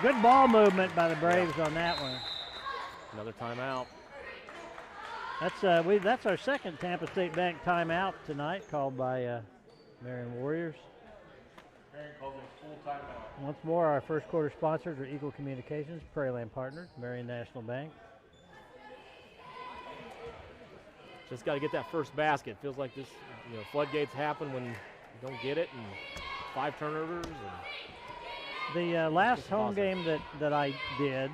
Good ball movement by the Braves on that one. Another timeout. That's our second Tampa State Bank timeout tonight, called by Marion Warriors. Marion calls a full timeout. Once more, our first quarter sponsors are Eagle Communications, Prairieland Partners, Marion National Bank. Just got to get that first basket. Feels like this, floodgates happen when you don't get it, and 5 turnovers. And the last home game that I did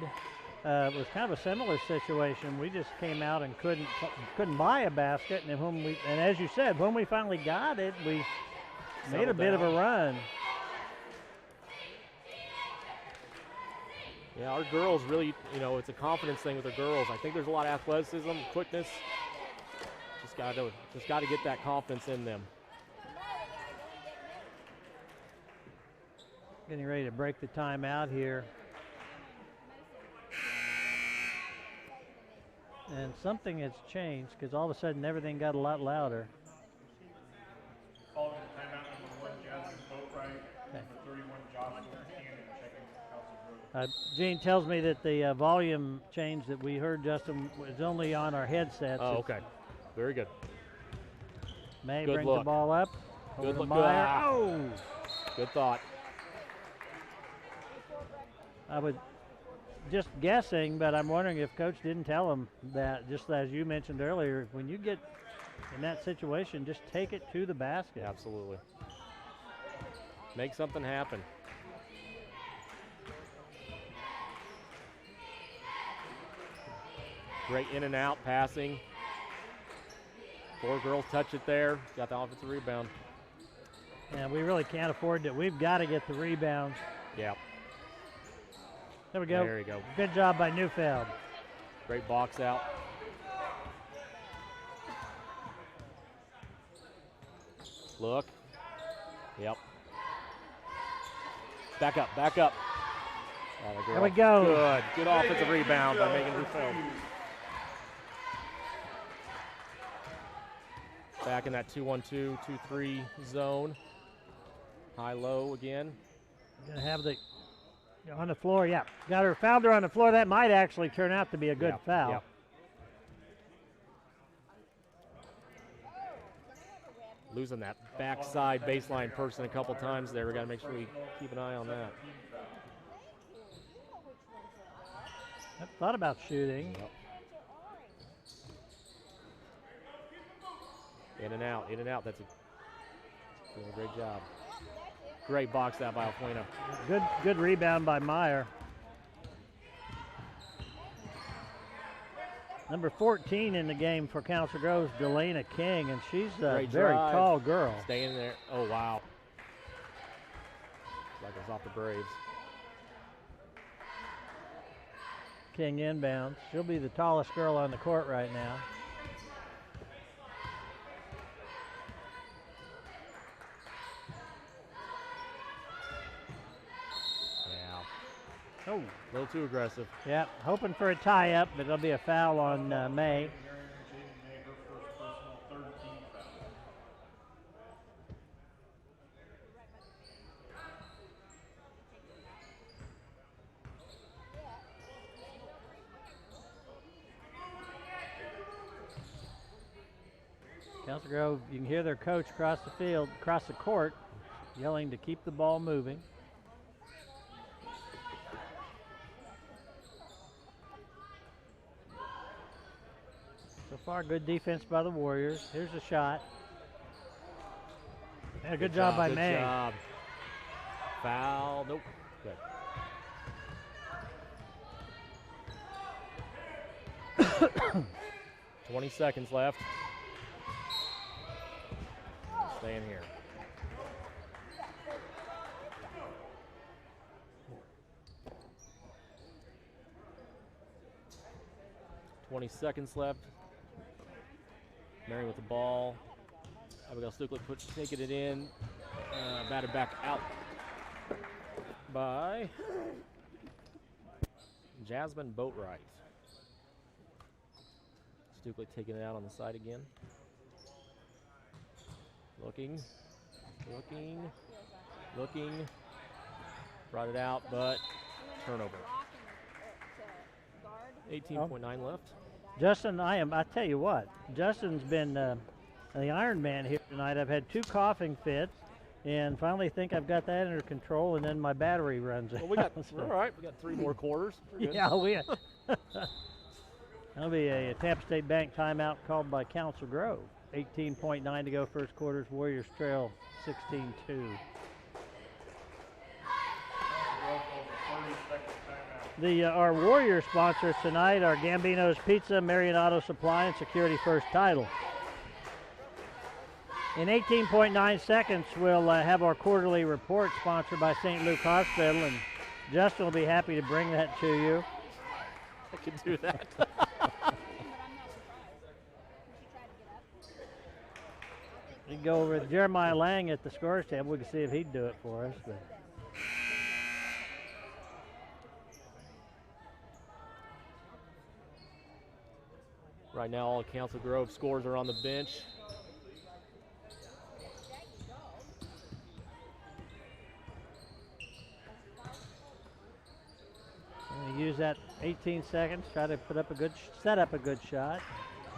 was kind of a similar situation. We just came out and couldn't buy a basket, and as you said, when we finally got it, we made a bit of a run. Yeah, our girls really, it's a confidence thing with our girls. I think there's a lot of athleticism, quickness. Just got to get that confidence in them. Getting ready to break the timeout here. And something has changed because all of a sudden everything got a lot louder. Calling timeout number 1, Jasmine Boatwright. Number 31, Joshua Cannon, checking Council Road. Gene tells me that the volume change that we heard, Justin, was only on our headsets. Oh, okay. Very good. May good brings look. the ball up. Good look. Oh! Good thought. I was just guessing, but I'm wondering if Coach didn't tell him that, just as you mentioned earlier, when you get in that situation, just take it to the basket. Absolutely. Make something happen. Great in and out passing. 4 girls touch it there. Got the offensive rebound. Yeah, we really can't afford it. We've got to get the rebounds. Yeah. There we go. There you go. Good job by Neufeld. Great box out. Look. Yep. Back up, back up. There we go. Good. Good offensive rebound by Megan Neufeld. Back in that 2-1-2, 2-3 zone. High-low again. Gonna have the on the floor, yeah. Got her, fouled her on the floor. That might actually turn out to be a good foul. Yep. Losing that backside baseline person a couple times there. We got to make sure we keep an eye on that. I thought about shooting. Yep. In and out, in and out. That's doing a great job. Great box out by Alfueno. Good rebound by Meyer. Number 14 in the game for Council Grove's Delana King, and she's a very tall girl. Staying there. Oh, wow. Like it's off the Braves. King inbounds. She'll be the tallest girl on the court right now. Oh, a little too aggressive. Yeah, hoping for a tie-up, but there'll be a foul on May. Council Grove, you can hear their coach across the field, across the court, yelling to keep the ball moving. So far, good defense by the Warriors. Here's a shot. Yeah, good job by May. Good job. Foul. Nope. Good. 20 seconds left. Staying here. Seconds left. Marion with the ball. Abigail Stuckler taking it in. Batted back out by Jasmine Boatwright. Stuckler taking it out on the side again. Looking. Brought it out, but turnover. 18.9 left. Justin, I tell you what, Justin's been the Iron Man here tonight. I've had 2 coughing fits, and finally think I've got that under control, and then my battery runs out. Well, we got, we're all right. We got 3 more quarters. We're good. Yeah, we. That'll be a Tampa State Bank timeout called by Council Grove. 18.9 to go first quarters. Warriors trail 16-2. Our Warrior sponsors tonight are Gambino's Pizza, Marion Auto Supply, and Security First Title. In 18.9 seconds, we'll have our quarterly report sponsored by St. Luke Hospital, and Justin will be happy to bring that to you. I can do that. We can go over with Jeremiah Lang at the scores table. We can see if he'd do it for us. But. Right now, all Council Grove scores are on the bench. I'm gonna use that 18 seconds, try to put up a good, set up a good shot.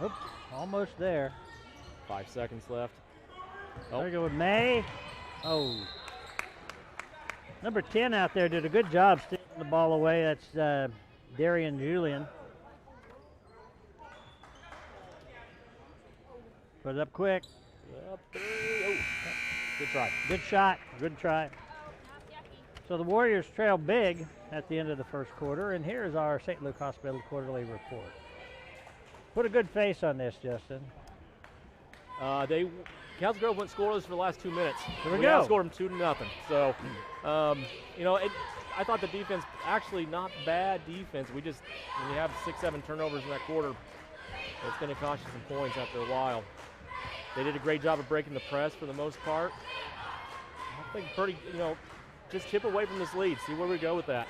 Oop, almost there. 5 seconds left. There we go with May. Oh. Number 10 out there did a good job stealing the ball away. That's Darian Julian. Put it up quick. Up 3. Oh. Good try. Good shot. Good try. So the Warriors trail big at the end of the first quarter, and here's our St. Luke Hospital quarterly report. Put a good face on this, Justin. Council Grove went scoreless for the last 2 minutes. Here we We go. outscored them 2-0. So, you know, I thought the defense actually not bad defense. We just, when you have 6-7 turnovers in that quarter, it's going to cost you some points after a while. They did a great job of breaking the press for the most part. I think pretty, you know, just chip away from this lead. See where we go with that.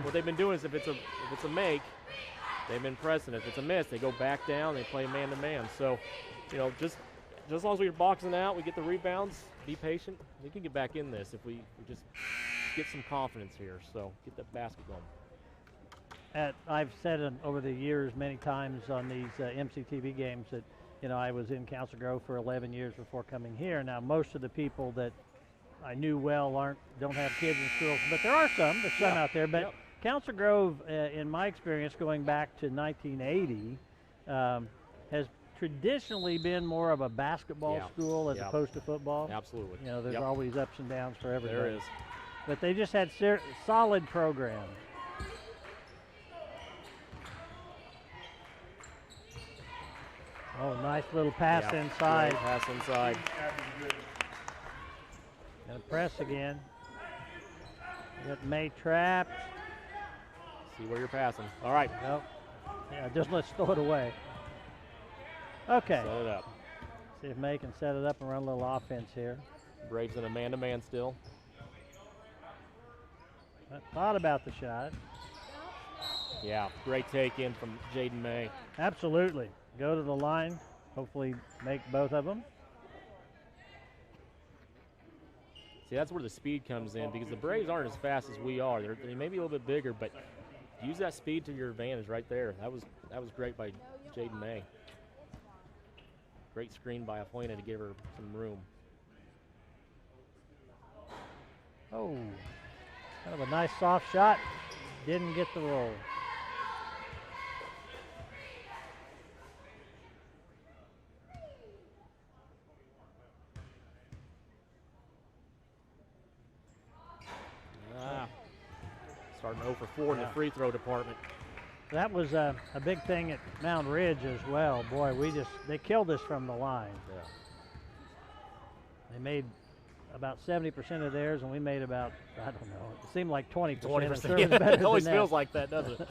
What they've been doing is if it's a make, they've been pressing. If it's a miss, they go back down. They play man-to-man. So, you know, just as long as we're boxing out, we get the rebounds, be patient. We can get back in this if we just get some confidence here. So get that basket going. I've said over the years many times on these MCTV games that, you know, I was in Council Grove for 11 years before coming here. Now, most of the people that I knew well don't have kids in school, but there are some. There's some out there. But Council Grove, in my experience, going back to 1980, has traditionally been more of a basketball school as opposed to football. Absolutely. You know, there's always ups and downs for everybody. There is. But they just had solid programs. Oh, nice little pass inside. Great pass inside. Gonna press again. We got May trapped. See where you're passing. All right. Nope. Yeah, just let's throw it away. Okay. Set it up. See if May can set it up and run a little offense here. Braves in a man-to-man still. I thought about the shot. Yeah, great take in from Jaden May. Absolutely. Go to the line. Hopefully make both of them. See, that's where the speed comes in because the Braves aren't as fast as we are. They may be a little bit bigger, but use that speed to your advantage right there. That was great by Jaden May. Great screen by Afuena to give her some room. Oh, kind of a nice soft shot. Didn't get the roll. Starting 0 for 4 in the free throw department. That was a big thing at Mound Ridge as well. Boy, they killed us from the line. Yeah. They made about 70% of theirs, and we made about, I don't know, it seemed like 20%. 20%. Yeah, It always feels like that, doesn't it?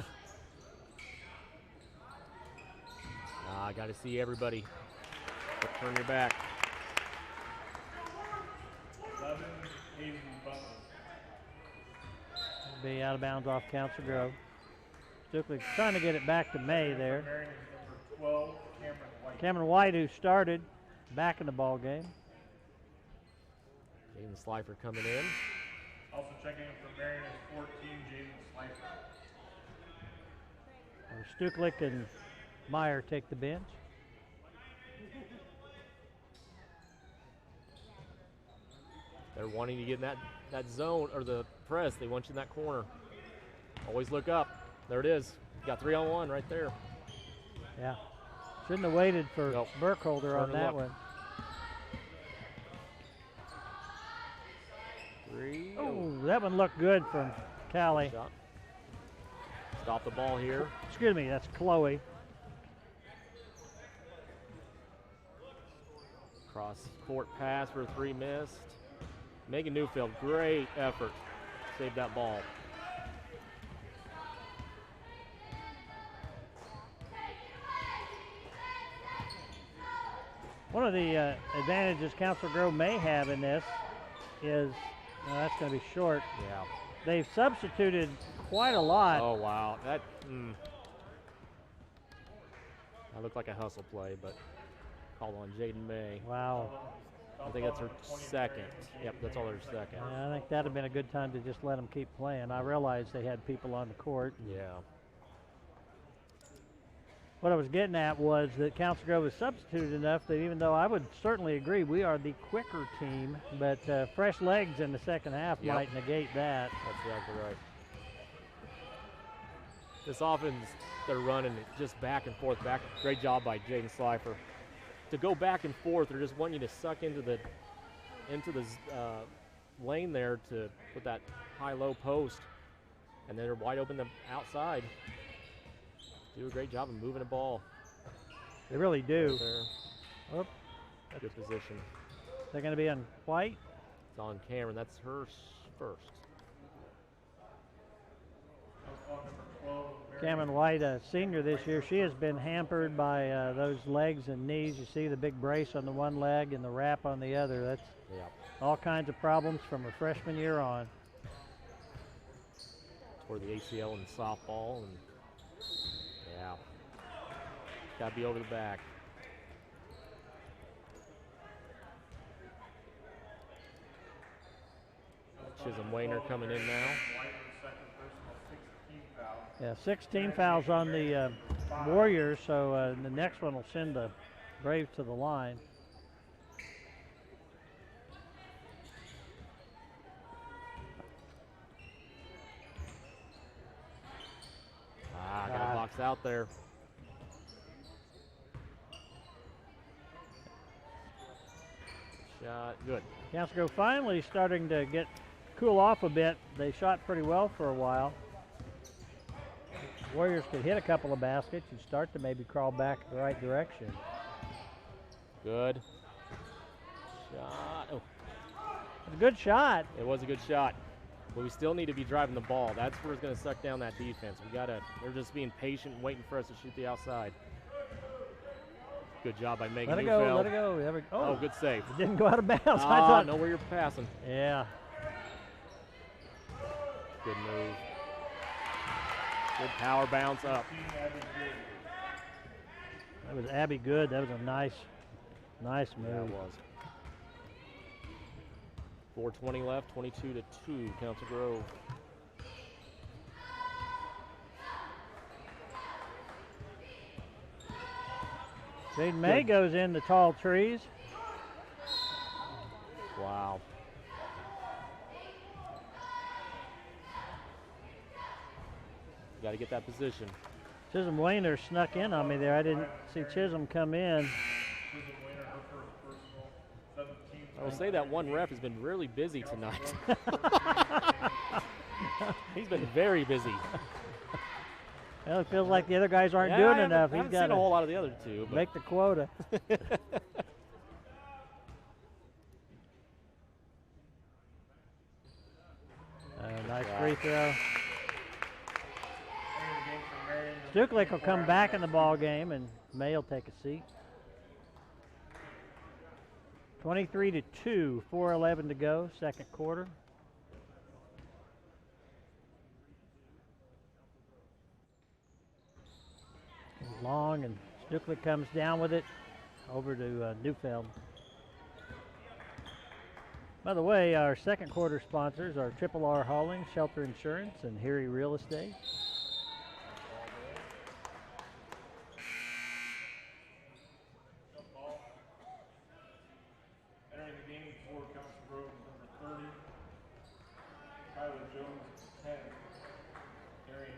I got to see everybody. Turn your back. 11, Hayden Butler. Be out of bounds off Council Grove. Stukely trying to get it back to May there. Marion number 12, Cameron White. Cameron White, who started, back in the ball game. Jaden Slifer coming in. Also checking in for Marion is 14, Jaden Slifer. Stuklik and Meyer take the bench. They're wanting to get in that zone, or the press. They want you in that corner. Always look up. There it is. You got 3-on-1 right there. Yeah. Shouldn't have waited for Nope. Burkholder on that one. 3. Oh, that one looked good from Callie. Shot. Stop the ball here. Excuse me, that's Chloe. Cross court pass for 3 missed. Megan Newfield, great effort. Saved that ball. One of the advantages Council Grove may have in this is, that's going to be short. Yeah. They've substituted quite a lot. Oh, wow. That looked like a hustle play, but called on Jaden May. Wow. I think that's her second. Yep, that's all her second. Yeah, I think that would have been a good time to just let them keep playing. I realized they had people on the court. Yeah. What I was getting at was that Council Grove was substituted enough that even though I would certainly agree we are the quicker team, but fresh legs in the second half might negate that. That's exactly right. This offense, they're running it just back and forth. Great job by Jaden Slifer. To go back and forth, they're just wanting you to suck into the lane there to put that high-low post, and then they're wide open the outside. Do a great job of moving the ball. They really do. Right there. Oh, good position. They're going to be on White. It's on Cameron. That's her first. Cameron White, a senior this year, she has been hampered by those legs and knees. You see the big brace on the one leg and the wrap on the other. That's all kinds of problems from her freshman year on. Toward the ACL in softball, and got to be over the back. Chisholm Wayner coming in now. Yeah, 16 fouls on the Warriors, so the next one will send the Braves to the line. Got a box out there. Shot, good. Council Grove finally starting to cool off a bit. They shot pretty well for a while. Warriors could hit a couple of baskets and start to maybe crawl back the right direction. Good shot. Oh. It's a good shot. It was a good shot. But we still need to be driving the ball. That's where it's going to suck down that defense. They're just being patient and waiting for us to shoot the outside. Good job by Megan Newfield. Let it go. There we go. Oh, good save. It didn't go out of bounds. I thought. Know where you're passing. Yeah. Good move. Good power bounce up. That was Abby Good. That was a nice move. Yeah, it was. 4:20 left, 22-2, Council Grove. Jaden May goes in the tall trees. Wow. Got to get that position. Chisholm Wayner snuck in on me there. I didn't see Chisholm come in. I will say that one ref has been really busy tonight. He's been very busy. Well, it feels like the other guys aren't doing enough. I haven't He's got seen a whole lot of the other two. But make the quota. Nice free throw. Stuklik will come back in the ball game, and May will take a seat. 23-2, 4:11 to go, second quarter. Long, and Stuklik comes down with it over to Newfield. By the way, our second quarter sponsors are Triple R Hauling, Shelter Insurance, and Harry Real Estate. Entering the game for Council Grove, number 30, Tyler Jones, 10, Marion,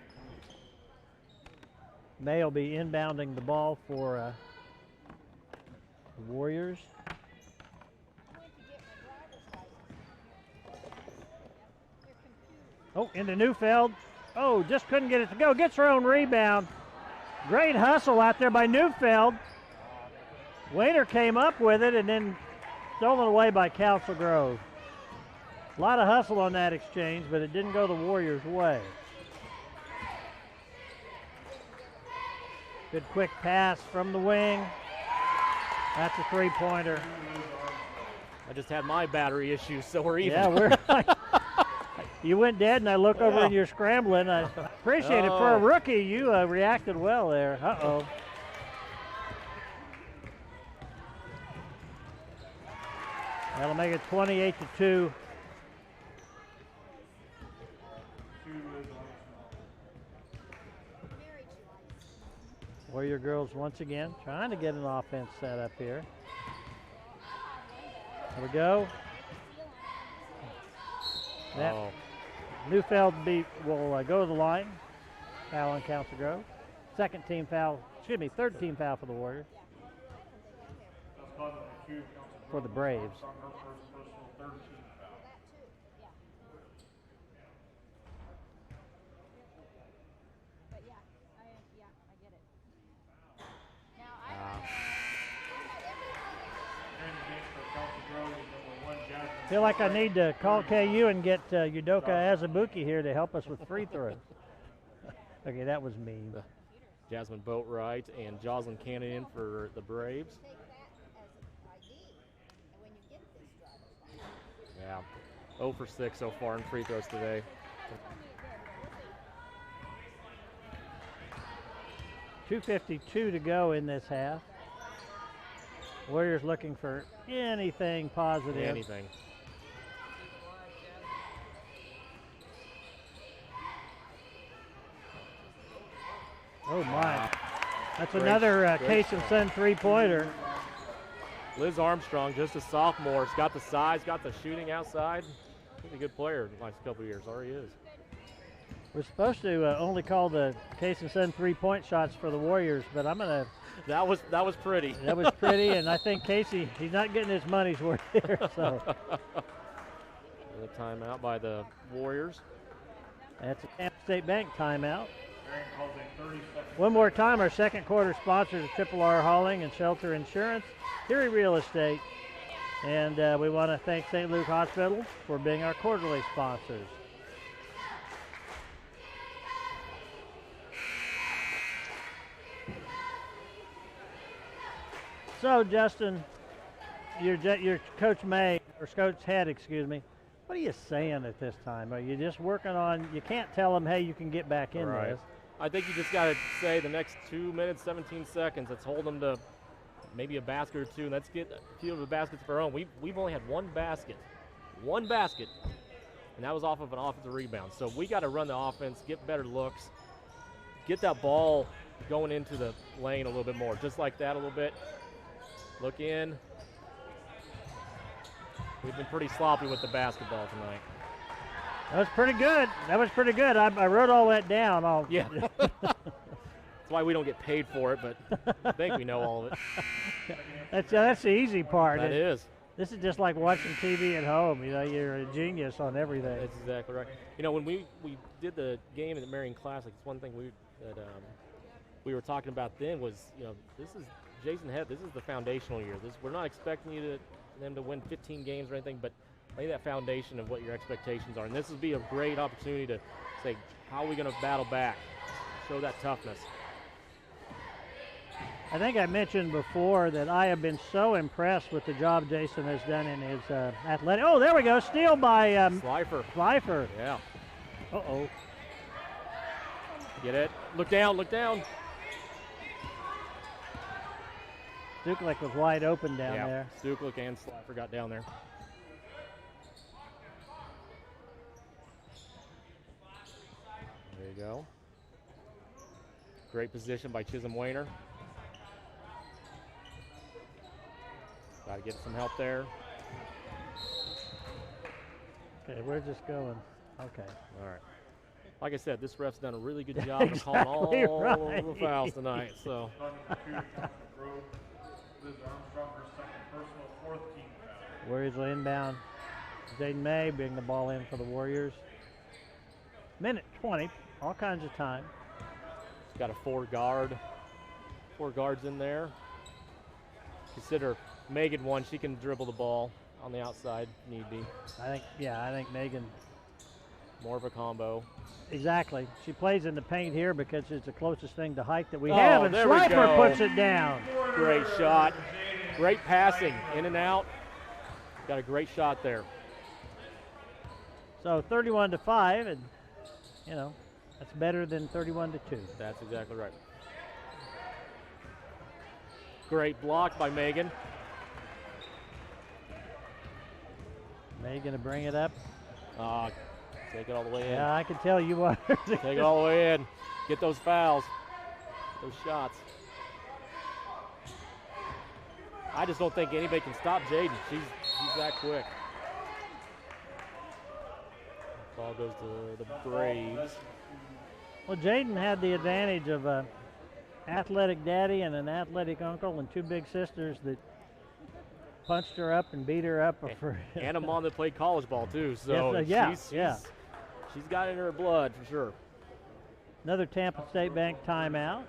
20. May will be inbounding the ball for the Warriors. Oh, into Neufeld. Oh, just couldn't get it to go. Gets her own rebound. Great hustle out there by Neufeld. Waiter came up with it and then stolen away by Council Grove. A lot of hustle on that exchange, but it didn't go the Warriors' way. Good quick pass from the wing. That's a three-pointer. I just had my battery issues, so we're even. Yeah, we're. You went dead, and I look over and you're scrambling. I appreciate it. For a rookie, you reacted well there. Uh-oh. That'll make it 28-2. Warrior girls once again trying to get an offense set up here. There we go. That Neufeld will go to the line. Foul on Council Grove. Third team foul for the Warriors. For the Braves. I feel like I need to call KU and get Udoka Azubuike here to help us with free throws. Okay, that was mean. Jasmine Boatwright and Jocelyn Cannon in for the Braves. Yeah, 0 for 6 so far in free throws today. .252 to go in this half. Warriors looking for anything positive. Anything. Oh my. That's another Case and Son three-pointer. Liz Armstrong, just a sophomore. She's got the size, got the shooting outside. He's a good player in the last couple of years, already is. We're supposed to only call the Case and Son three-point shots for the Warriors, but I'm gonna. That was pretty. That was pretty, and I think Casey, he's not getting his money's worth here. So. The timeout by the Warriors. That's a Tampa State Bank timeout. One more time, our second quarter sponsors are Triple R Hauling and Shelter Insurance, Harry Real Estate, and we want to thank St. Luke Hospital for being our quarterly sponsors. So, Justin, your Coach May, or Coach Head, excuse me, what are you saying at this time? Are you just working on, you can't tell them, hey, you can get back in this. I think you just got to say the next 2 minutes, 17 seconds, let's hold them to maybe a basket or two, and let's get a few of the baskets of our own. We've only had one basket, and that was off of an offensive rebound. So we got to run the offense, get better looks, get that ball going into the lane a little bit more, just like that a little bit. Look in. We've been pretty sloppy with the basketball tonight. That was pretty good. I wrote all that down. Yeah. That's why we don't get paid for it, but I think we know all of it. That's the easy part. That is. This is just like watching TV at home. You know, you're a genius on everything. That's exactly right. You know, when we did the game at the Marion Classic, it's one thing we were talking about then was, you know, this is Jason Head. This is the foundational year. We're not expecting them to win 15 games or anything, but lay that foundation of what your expectations are. And this would be a great opportunity to say, how are we going to battle back? Show that toughness. I think I mentioned before that I have been so impressed with the job Jason has done in his athletic. Oh, there we go. Steal by Slifer. Yeah. Uh-oh. Get it. Look down. Stuklik was wide open down there. Stuklik and Slifer got down there. you go. Great position by Chisholm Wayner. Got to get some help there. Okay, where's this going? Okay. All right. Like I said, this ref's done a really good job of calling all right. the fouls tonight. So. Warriors will inbound. Jaden May bring the ball in for the Warriors. Minute 20, all kinds of time. He's got a four guards in there. Consider Megan one, she can dribble the ball on the outside, need be. I think Megan. More of a combo. Exactly. She plays in the paint here because it's the closest thing to height that we have, and there we Slifer go. puts it down. Great shot. Great passing, in and out. Got a great shot there. So 31-5, and you know, that's better than 31-2. That's exactly right. Great block by Megan. May gonna bring it up. Take it all the way in. Yeah, I can tell you what. Take it all the way in. Get those fouls, those shots. I just don't think anybody can stop Jaden. She's that quick. Ball goes to the Braves. Well, Jaden had the advantage of an athletic daddy and an athletic uncle and two big sisters that punched her up and beat her up. And a mom that played college ball too. So she's got it in her blood for sure. Another Tampa State Bank timeout.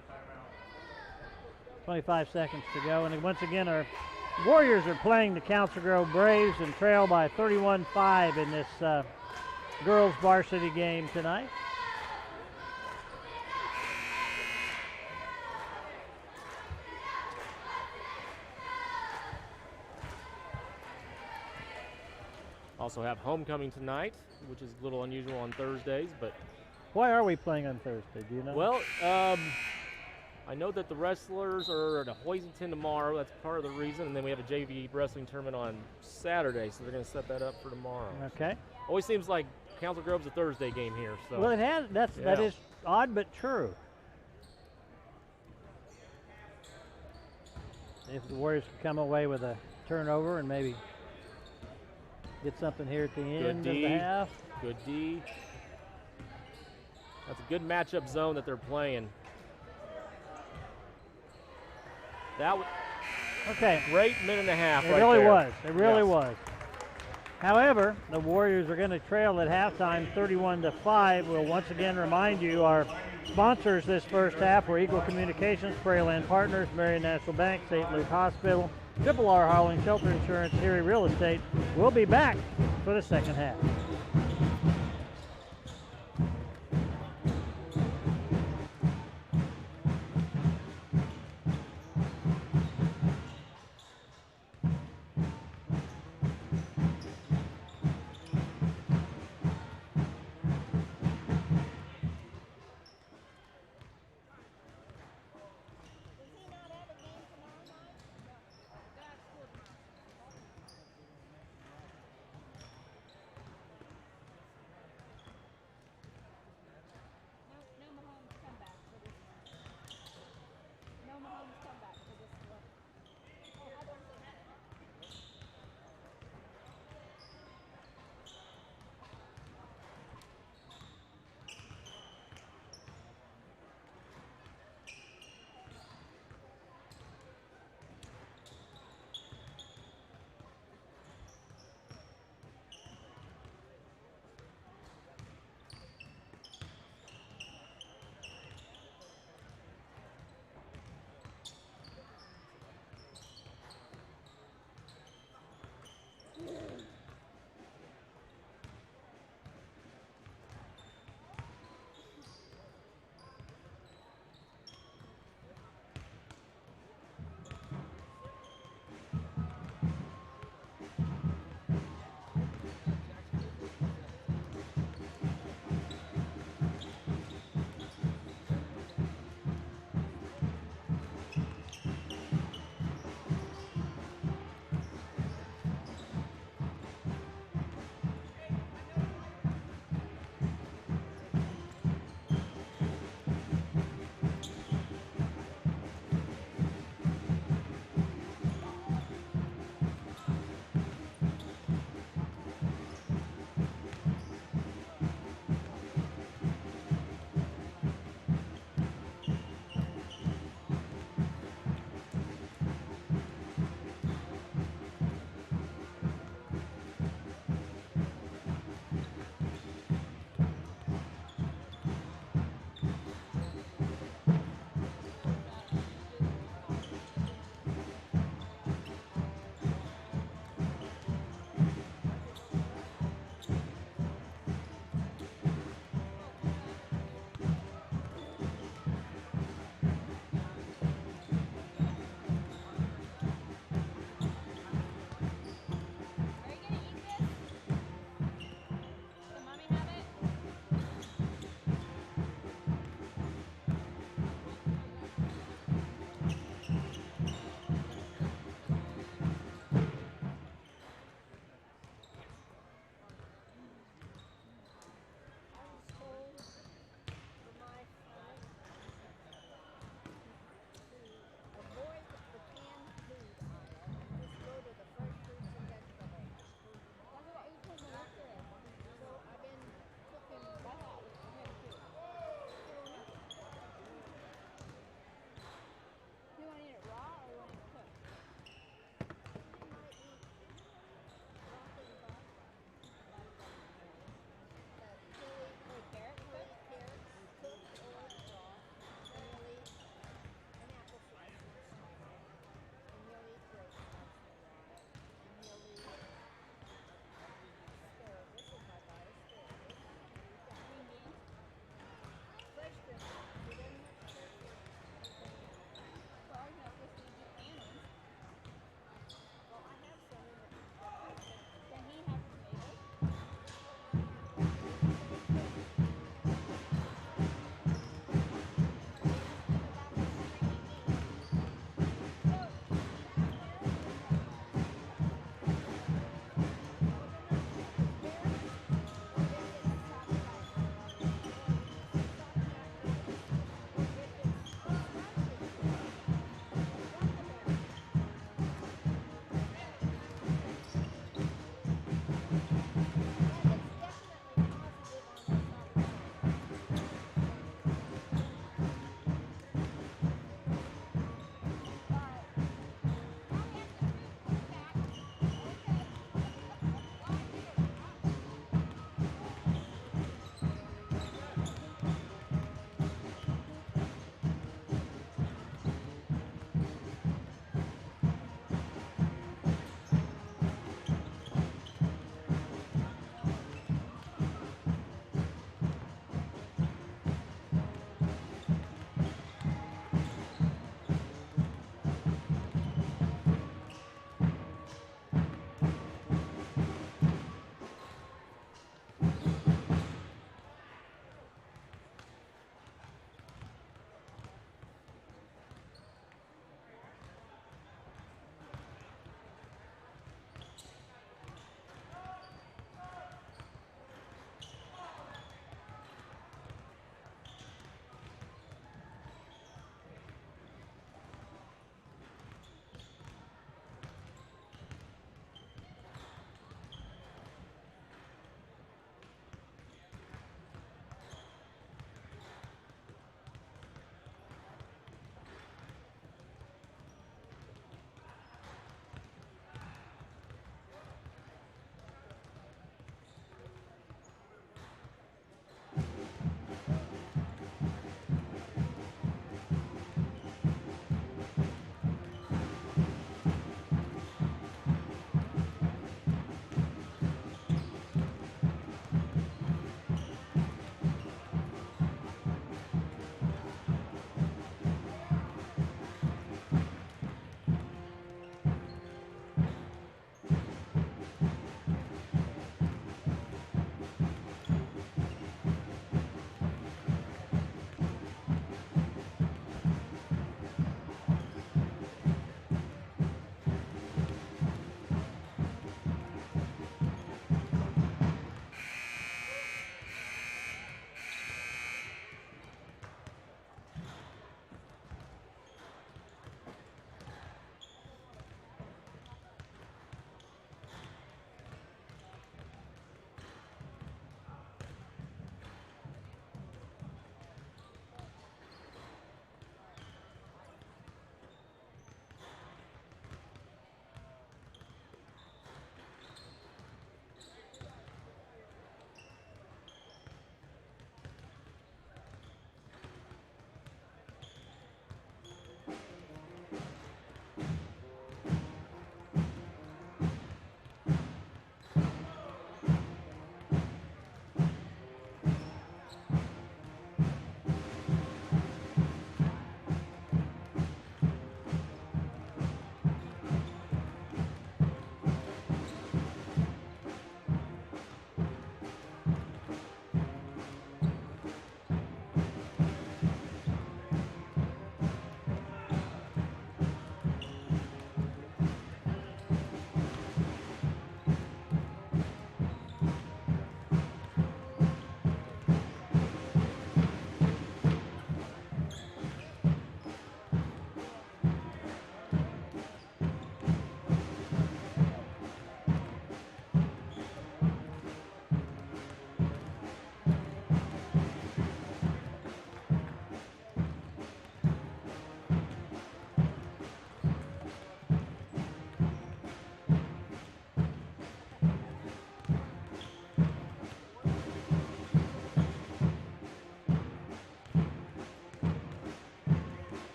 25 seconds to go, and once again our Warriors are playing the Council Grove Braves and trail by 31-5 in this girls varsity game tonight. Also have homecoming tonight, which is a little unusual on Thursdays, but why are we playing on Thursday? Do you know? Well, I know that the wrestlers are at Hoisington tomorrow. That's part of the reason. And then we have a JV wrestling tournament on Saturday, so they're going to set that up for tomorrow. Okay. Always seems like Council Grove's a Thursday game here. So. Well, it has. That is odd but true. If the Warriors can come away with a turnover and maybe get something here at the end of the half. Good D. That's a good matchup zone that they're playing. That was great minute and a half. It really was. It really was. However, the Warriors are going to trail at halftime 31-5. We'll once again remind you our sponsors this first half were Eagle Communications, Prairie Land Partners, Marion National Bank, St. Luke Hospital, Triple R Hauling, Shelter Insurance, Erie Real Estate. We'll be back for the second half.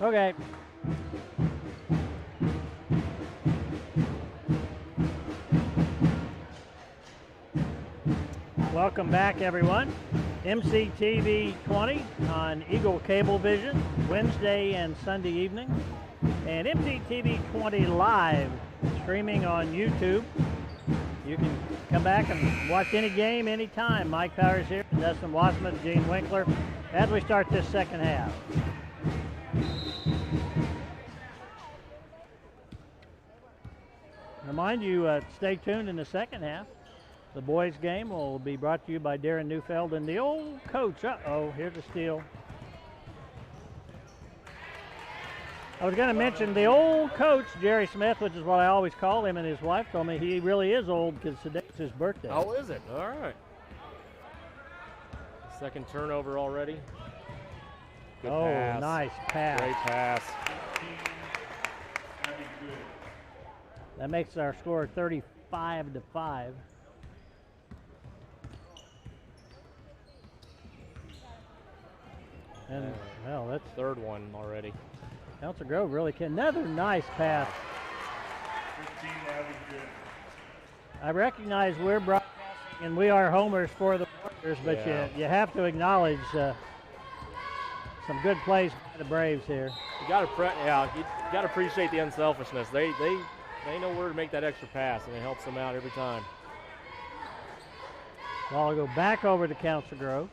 Okay. Welcome back, everyone. mctv20 on Eagle Cablevision, Wednesday and Sunday evening. And mctv20 live, streaming on YouTube. You can come back and watch any game anytime. Mike Powers here, Dustin Wassman, Gene Winkler, as we start this second half. Remind you, stay tuned in the second half. The boys' game will be brought to you by Darren Neufeld and the old coach. Uh-oh, here's the steal. I was going to mention the old coach, Jerry Smith, which is what I always call him, and his wife told me he really is old because today's his birthday. Oh, is it? All right. Second turnover already. Good pass. Nice pass. Great pass. That makes our score 35-5. And, well, that's third one already. Council Grove really can. Another nice pass. 15 average good. I recognize we're broadcasting and we are homers for the Warriors, but you have to acknowledge some good plays by the Braves here. You got to appreciate the unselfishness. They know where to make that extra pass, and it helps them out every time. Ball will go back over to Council Grove.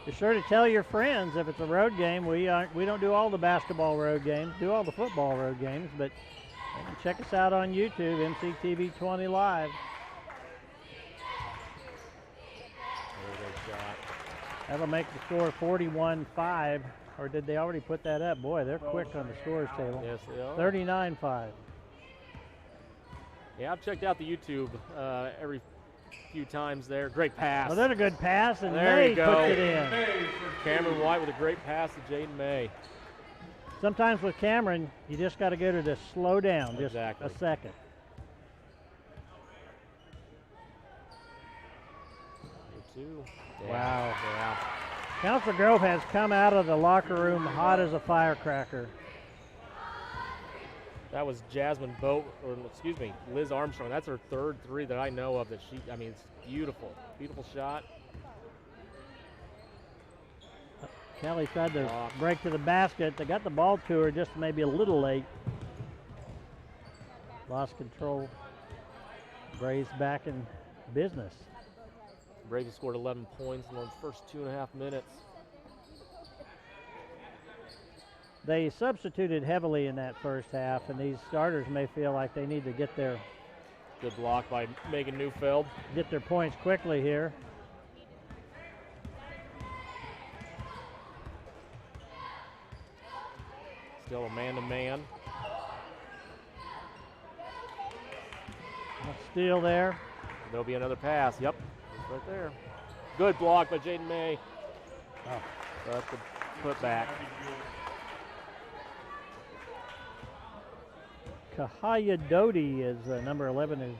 Be sure to tell your friends if it's a road game. We don't do all the basketball road games, do all the football road games, but you can check us out on YouTube, mctv20 live. That'll make the score 41-5, or did they already put that up? Boy, they're quick on the scores table. Yes, they are. 39-5. Yeah, I've checked out the YouTube every few times there. Great pass. Well, that's a good pass, and there May you go. puts it in. Cameron White with a great pass to Jaden May. Sometimes with Cameron, you just got to get her to slow down just a second. Yeah. Wow. Yeah. Council Grove has come out of the locker room hot as a firecracker. That was Jasmine Liz Armstrong. That's her third three that I know of. It's beautiful. Beautiful shot. Kelly tried to break to the basket. They got the ball to her just maybe a little late. Lost control. Braves back in business. Braves have scored 11 points in the first 2.5 minutes. They substituted heavily in that first half, and these starters may feel like they need to get their good block by Megan Neufeld. Get their points quickly here. Still a man-to-man. Steal there. There'll be another pass. Yep, it's right there. Good block by Jaden May. Oh. That's the putback. Kahaya Doty is number 11 who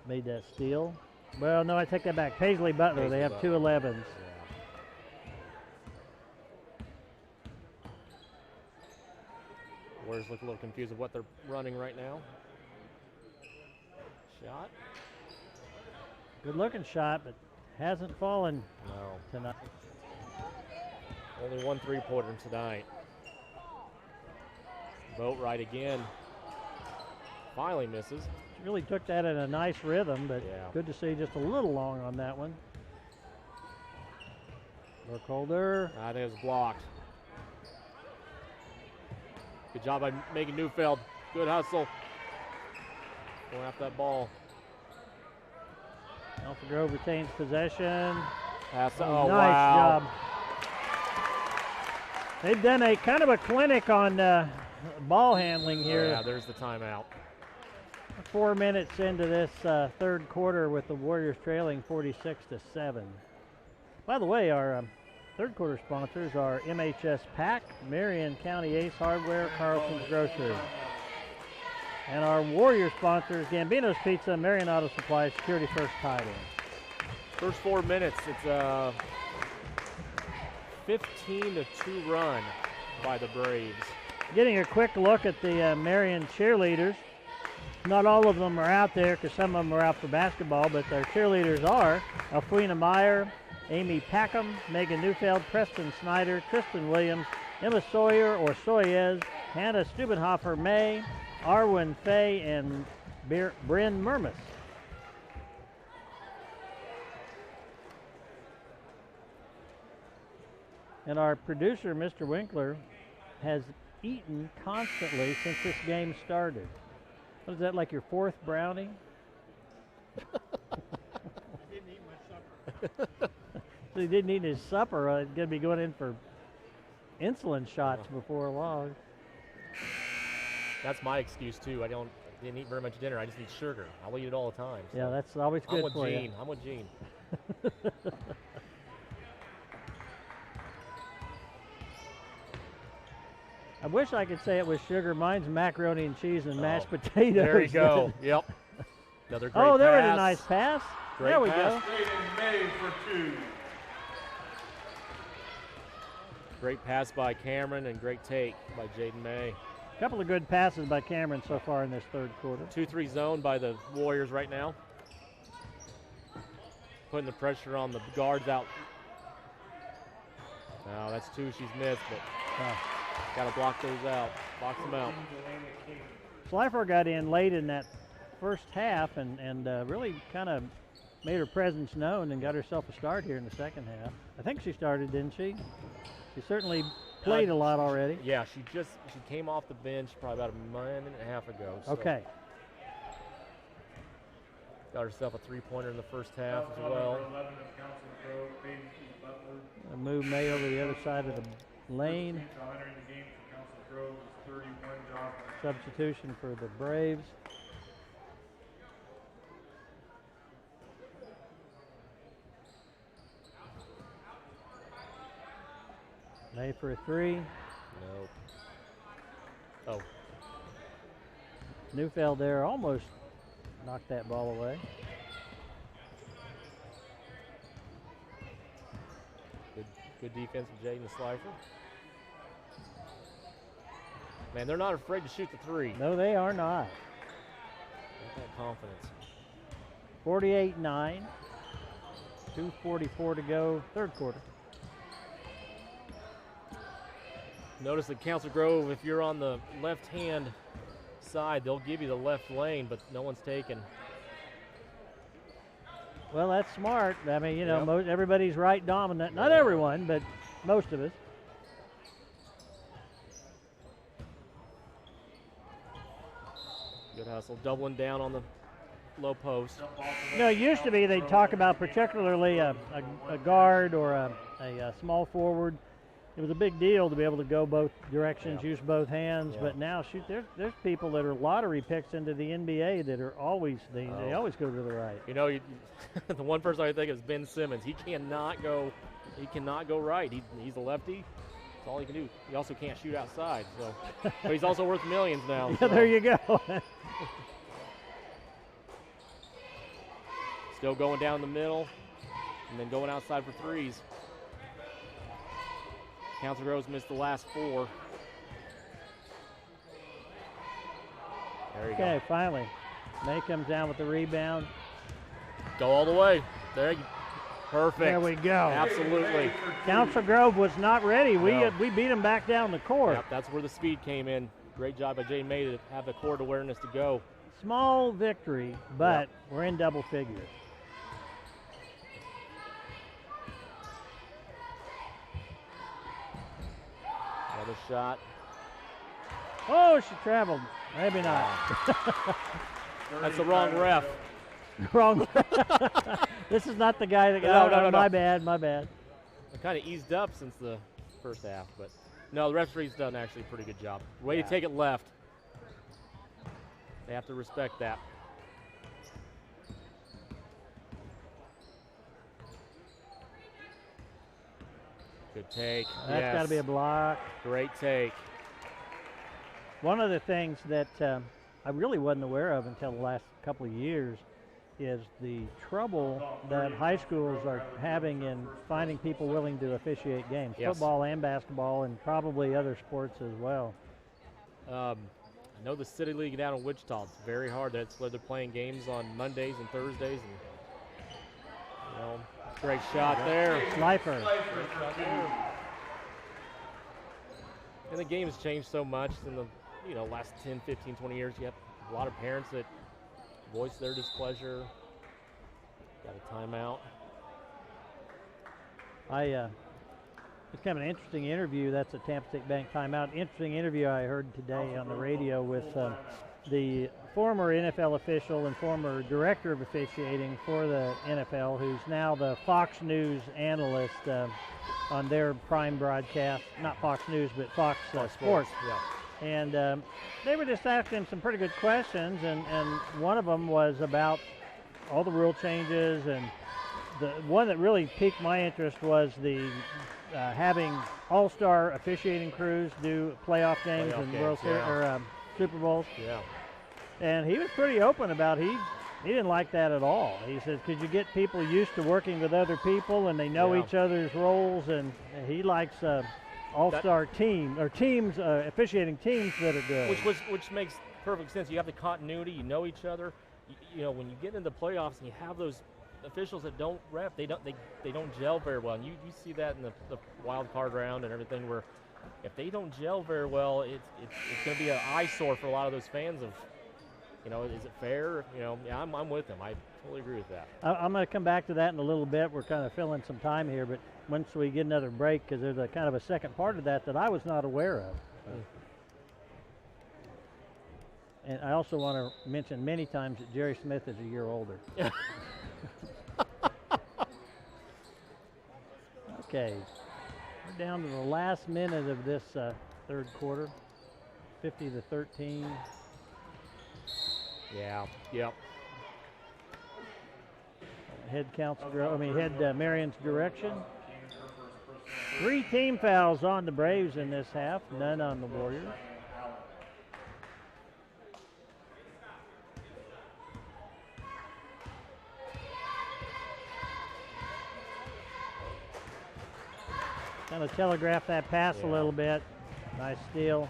made that steal. Well, no, I take that back. Paisley Butler, they have 2 11s. Yeah. Warriors look a little confused of what they're running right now. Shot. Good looking shot, but hasn't fallen tonight. Only 1 3-pointer tonight. Boat right again. Finally misses. She really took that in a nice rhythm, but good to see just a little long on that one. Look Holder. I think it was blocked. Good job by Megan Neufeld. Good hustle. Going after that ball. Alpha Grove retains possession. Pass. Nice job. They've done a kind of a clinic on ball handling here. Yeah, there's the timeout. 4 minutes into this third quarter with the Warriors trailing 46-7. By the way, our third quarter sponsors are MHS Pack, Marion County Ace Hardware, Carlson's Grocery. And our Warrior sponsors, Gambino's Pizza, Marion Auto Supply, Security First Title. First 4 minutes, it's a 15-2 run by the Braves. Getting a quick look at the Marion cheerleaders. Not all of them are out there because some of them are out for basketball, but their cheerleaders are Alfrina Meyer, Amy Packham, Megan Neufeld, Preston Snyder, Kristen Williams, Emma Sawyer or Soyez, Hannah Stubenhofer May, Arwen Fay, and Bryn Murmis. And our producer, Mr. Winkler, has eaten constantly since this game started. What is that, like your fourth brownie? Didn't eat my supper. So he didn't eat his supper. He's going to be going in for insulin shots before long. That's my excuse too. I didn't eat very much dinner. I just eat sugar. I'll eat it all the time. So Yeah, that's always good for you. I'm with Gene. I wish I could say it was sugar. Mine's macaroni and cheese and mashed potatoes. There you go. Yep. Another great Oh, there was pass. a nice pass. Great there we pass. go. Jaden May for 2. Great pass by Cameron and great take by Jaden May. A couple of good passes by Cameron so far in this third quarter. 2-3 zone by the Warriors right now. Putting the pressure on the guards out. Now that's 2 she's missed, but got to block those out. Box them out. Schleifer got in late in that first half and really kind of made her presence known and got herself a start here in the second half. I think she started, didn't she? She certainly played a lot already. Yeah, she came off the bench probably about a minute and a half ago. So Okay. got herself a 3-pointer in the first half as well. A move May over the other side of the lane. Substitution for the Braves. May for a 3. Nope. Oh. Neufeld there almost knocked that ball away. Good defense from Jaden Schleifer. Man, they're not afraid to shoot the 3. No, they are not. Got that confidence. 48-9. 2:44 to go, third quarter. Notice that Council Grove, if you're on the left-hand side, they'll give you the left lane, but no one's taken. Well, that's smart. I mean, you know, Yep. everybody's right dominant. Not everyone, but most of us. Good hustle, doubling down on the low post. You know, it used to be they'd talk about particularly a guard or a small forward. It was a big deal to be able to go both directions, use both hands. Yeah. But now, shoot, there's people that are lottery picks into the NBA that are always they always go to the right. You know, the one person I think is Ben Simmons. He cannot go right. He's a lefty. That's all he can do. He also can't shoot outside. So, but he's also worth millions now. Yeah, so. there you go. Still going down the middle, and then going outside for 3s. Council Grove's missed the last 4. There you Okay, go. finally. May comes down with the rebound. Go all the way. There you Perfect. There we go. Absolutely. Council Grove was not ready. No. We beat them back down the court. Yep, that's where the speed came in. Great job by Jay May to have the court awareness to go. Small victory, but we're in double figures. Another shot. Oh, she traveled. Maybe not. That's the wrong ref. Wrong. This is not the guy that got No. My bad, my bad. It kind of eased up since the first half, but no, the referee's done actually a pretty good job. Way to take it left. They have to respect that. Good take. That's got to be a block. Great take. One of the things that I really wasn't aware of until the last couple of years is the trouble that high schools are having in finding people willing to officiate games, Yes. football and basketball, and probably other sports as well. I know the City League down in Wichita, it's very hard. That's where they're playing games on Mondays and Thursdays. And, great shot there. Slifer. And the game has changed so much in the last 10, 15, 20 years. You have a lot of parents that voice their displeasure. Got a timeout. It's kind of an interesting interview. That's a Tampa State Bank timeout. Interesting interview I heard today on the radio with the former NFL official and former director of officiating for the NFL, who's now the Fox News analyst on their prime broadcast. Not Fox News, but Fox Sports. Yeah. And they were just asking some pretty good questions, and one of them was about all the rule changes, and the one that really piqued my interest was the having all-star officiating crews do playoff games and World Series or Super Bowls. Yeah. And he was pretty open about he didn't like that at all. He says, could you get people used to working with other people and they know each other's roles, and he likes all-star team or teams, officiating teams that are good. Which makes perfect sense. You have the continuity. You know each other. When you get into the playoffs and you have those officials that don't ref, they don't gel very well. And you see that in the wild card round and everything, where if they don't gel very well, it's going to be an eyesore for a lot of those fans of, is it fair? Yeah, I'm with them. I totally agree with that. I'm going to come back to that in a little bit. We're kind of filling some time here, but once we get another break, because there's a kind of a second part of that I was not aware of. And I also want to mention many times that Jerry Smith is a year older. Okay, we're down to the last minute of this third quarter, 50-13. Yeah. Yep. Head Marion's direction. 3 team fouls on the Braves in this half, none on the Warriors. Kind of telegraph that pass a little bit. Nice steal.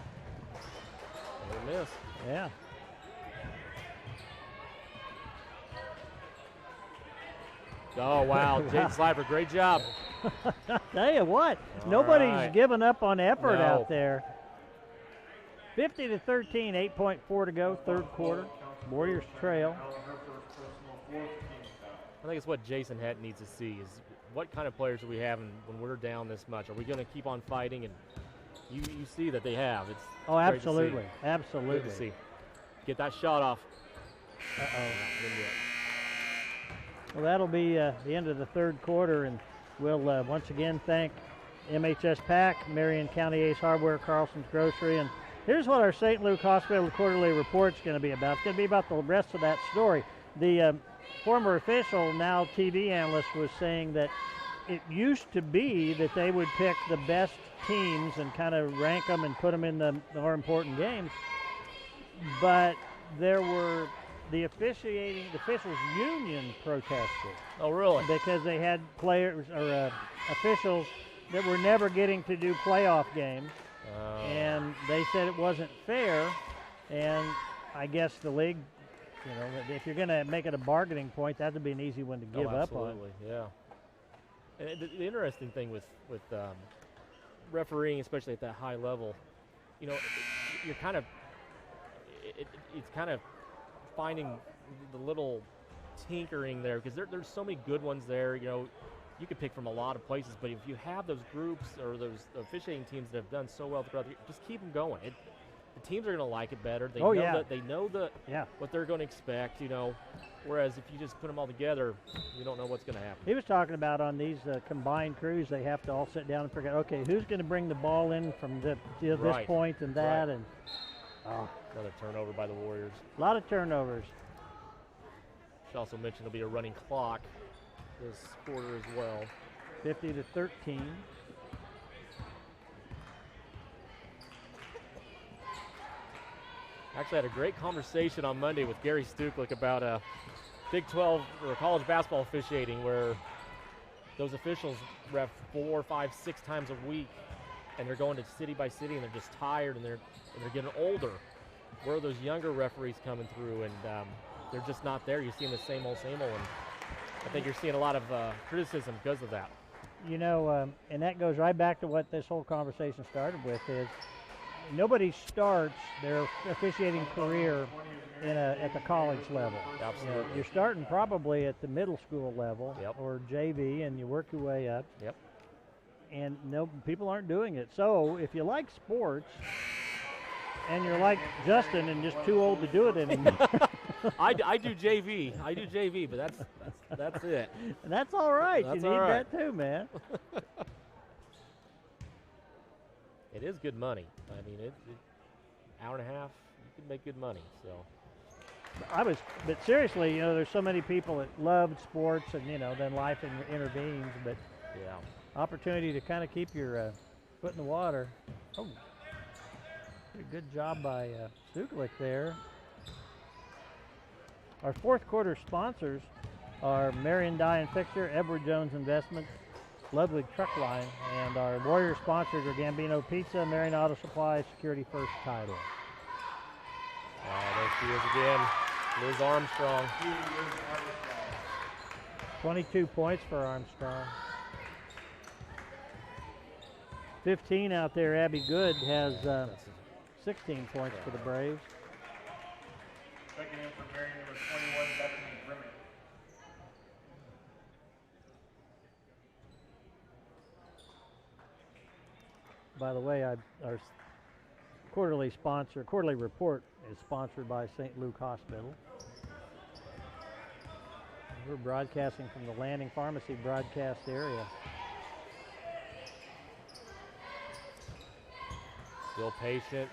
Never miss. Yeah. Oh, wow. Jaden Slifer, great job. Tell you what, nobody's given up on effort out there. 50-13, 8.4 to go, third quarter. Warriors trail. I think it's what Jason Hatt needs to see is what kind of players are we having when we're down this much? Are we going to keep on fighting? And you see that they have. It's absolutely, great to see. absolutely. Good to see. Get that shot off. Well, that'll be the end of the third quarter, and we'll once again thank MHS Pack, Marion County Ace Hardware, Carlson's Grocery, and here's what our St. Luke Hospital quarterly report's going to be about. It's going to be about the rest of that story. The former official, now TV analyst, was saying that it used to be that they would pick the best teams and kind of rank them and put them in the more important games, but there were the officials union protested. Oh, really? Because they had players or officials that were never getting to do playoff games, and they said it wasn't fair. And I guess the league, if you're going to make it a bargaining point, that would be an easy one to give up on. Absolutely, yeah. And the interesting thing with refereeing, especially at that high level, you're kind of it's kind of finding the little tinkering there, because there's so many good ones there. You could pick from a lot of places, but if you have those groups or those officiating teams that have done so well throughout the year, just keep them going. The teams are going to like it better. They know what they're going to expect. Whereas if you just put them all together, you don't know what's going to happen. He was talking about on these combined crews, they have to all sit down and figure out, okay, who's going to bring the ball in from this point and that, and another turnover by the Warriors. A lot of turnovers. Should also mention there'll be a running clock this quarter as well. 50-13. Actually, I had a great conversation on Monday with Gary Stuklik about Big 12 or college basketball officiating where those officials ref 4, 5, 6 times a week, and they're going to city by city, and they're just tired, and they're getting older. Where are those younger referees coming through, and they're just not there? You're seeing the same old, and I think you're seeing a lot of criticism because of that. You know, and that goes right back to what this whole conversation started with, is nobody starts their officiating career at the college level. Absolutely. You know, you're starting probably at the middle school level or JV, and you work your way up. Yep. And no, people aren't doing it. So if you like sports and you're like Justin and just too old to do it anymore. I do JV, but that's it. And that's all right. That's you need all right. that too, man. It is good money. I mean, hour and a half, you can make good money. So. But seriously, you know, there's so many people that loved sports, and you know, then life intervenes. But yeah, opportunity to kind of keep your foot in the water. Oh, pretty good job by Stukalik there. Our fourth quarter sponsors are Marion Dye and Fixture, Edward Jones Investments, Ludwig Truck Line, and our Warrior sponsors are Gambino Pizza, Marion Auto Supply, Security First Title. There she is again, Liz Armstrong. 22 points for Armstrong. 15 out there, Abby Good has 16 points for the Braves. Second in for Marion, number 21, Bethany Grimmett. By the way, our quarterly report is sponsored by St. Luke Hospital. We're broadcasting from the Landing Pharmacy broadcast area. Still patient.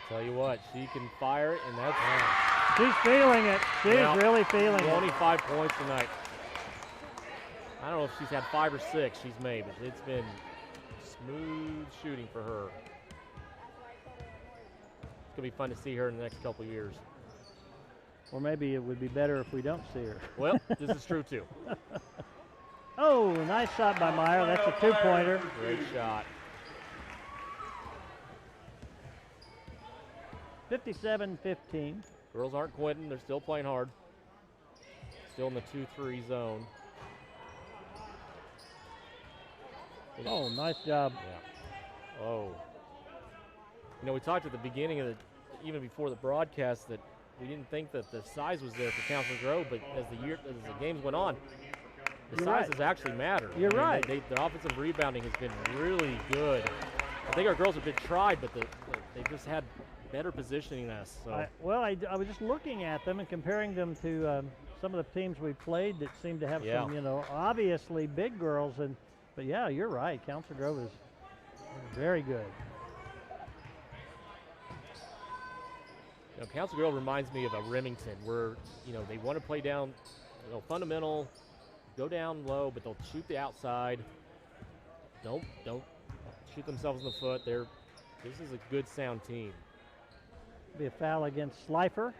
Tell you what, she can fire it, and that's She's feeling it. She's really feeling it. 25 points tonight. I don't know if she's had 5 or 6 she's made, but it's been smooth shooting for her. It's going to be fun to see her in the next couple of years. Or maybe it would be better if we don't see her. Well, this is true, too. Oh, nice shot by Meyer. That's a 2-pointer. Great shot. 57-15. Girls aren't quitting. They're still playing hard. Still in the 2-3 zone. Oh, nice job. Yeah. Oh. You know, we talked at the beginning of even before the broadcast, that we didn't think that the size was there for Council Grove, but as the games went on, the size has actually mattered. You're right. The offensive rebounding has been really good. I think our girls have been tried, but they just had better positioning than us. So. I was just looking at them and comparing them to some of the teams we played that seemed to have some, you know, obviously big girls. But yeah, you're right. Council Grove is very good. You know, Council Grove reminds me of a Remington, where, you know, they want to play down, you know, fundamental, go down low, but they'll shoot the outside. Don't shoot themselves in the foot. This is a good, sound team. Be a foul against Slifer.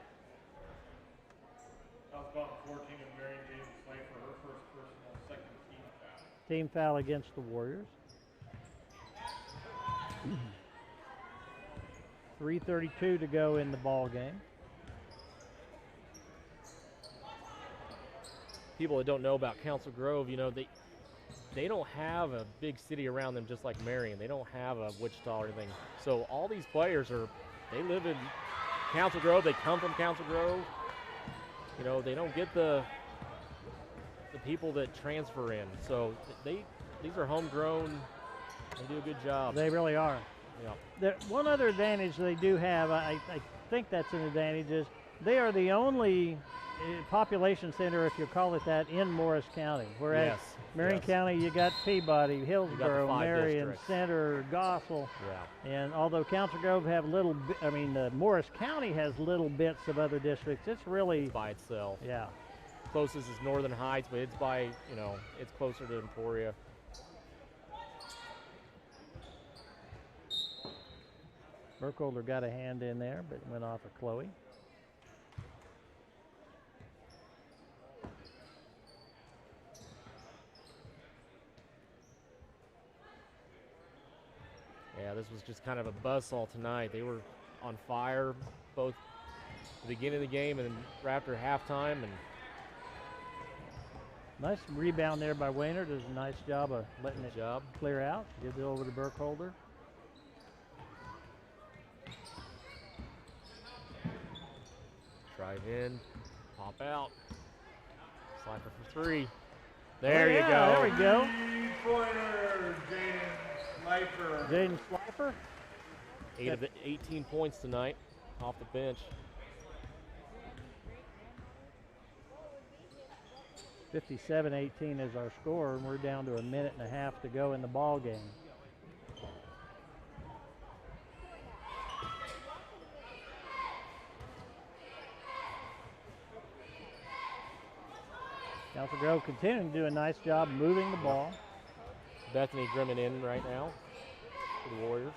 Foul's gone 14 and Marion James Slay for her first personal, second team foul. Team foul against the Warriors. 3:32 to go in the ball game. People that don't know about Council Grove, you know, they don't have a big city around them just like Marion. They don't have a Wichita or anything. So all these players they live in Council Grove. They come from Council Grove. You know, they don't get the people that transfer in. So these are homegrown. They do a good job. They really are. Yeah. One other advantage they do have, I think that's an advantage, is they are the only population center, if you call it that, in Morris County. Whereas Marion County, you got Peabody, Hillsboro, Marion, districts. Center, Gossel. Yeah. And although Council Grove have Morris County has little bits of other districts. It's really by itself. Yeah. Closest is Northern Heights, but it's by, you know, it's closer to Emporia. Burkholder got a hand in there, but went off of Chloe. Yeah, this was just kind of a buzzsaw tonight. They were on fire both at the beginning of the game and right after halftime. And nice rebound there by Waynard. Does a nice job of letting it clear out. Gives it over to Burkholder. Drive in, pop out. Slifer for three. There you go. There we go. Three-pointer, Jaden Slifer. Jaden Slifer. 8 of 18 points tonight off the bench. 57-18 is our score, and we're down to 1.5 minutes to go in the ball game. Council Grove continuing to do a nice job moving the ball. Bethany Grimmin in right now for the Warriors.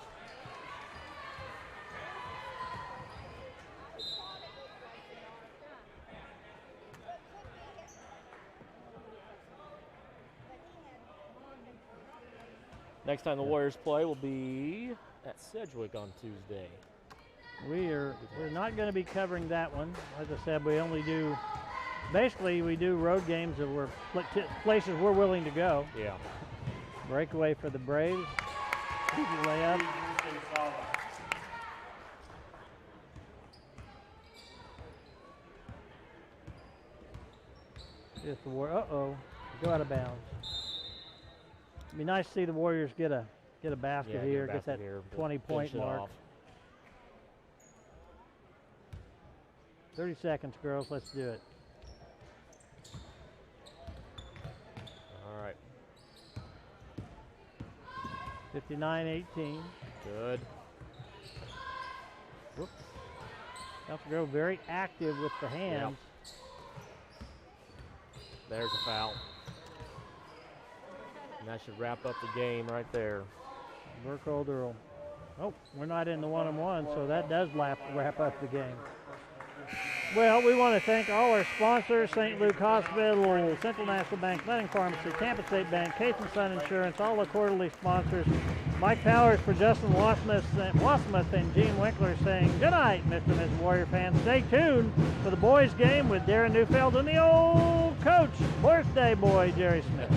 Next time the Warriors play will be at Sedgwick on Tuesday. We're not going to be covering that one. As I said, we only do, basically we do road games that we're places we're willing to go. Yeah. Breakaway for the Braves. Easy layup. Just the go out of bounds. It'd be nice to see the Warriors get a basket here, get that 20-point mark. 30 seconds, girls. Let's do it. All right. 59-18. Good. Whoops. Council Grove very active with the hands. Yep. There's a foul. And that should wrap up the game right there. Burkholder will, oh, we're not in the one-on-one, so that does wrap up the game. Well, we want to thank all our sponsors: St. Luke Hospital, Central National Bank, Lennon Pharmacy, Tampa State Bank, Case & Son Insurance, all the quarterly sponsors. Mike Powers for Justin Wasmuth and Gene Winkler saying good night, Mr. and Mrs. Warrior fans. Stay tuned for the boys game with Darren Neufeld and the old coach, birthday boy, Jerry Smith.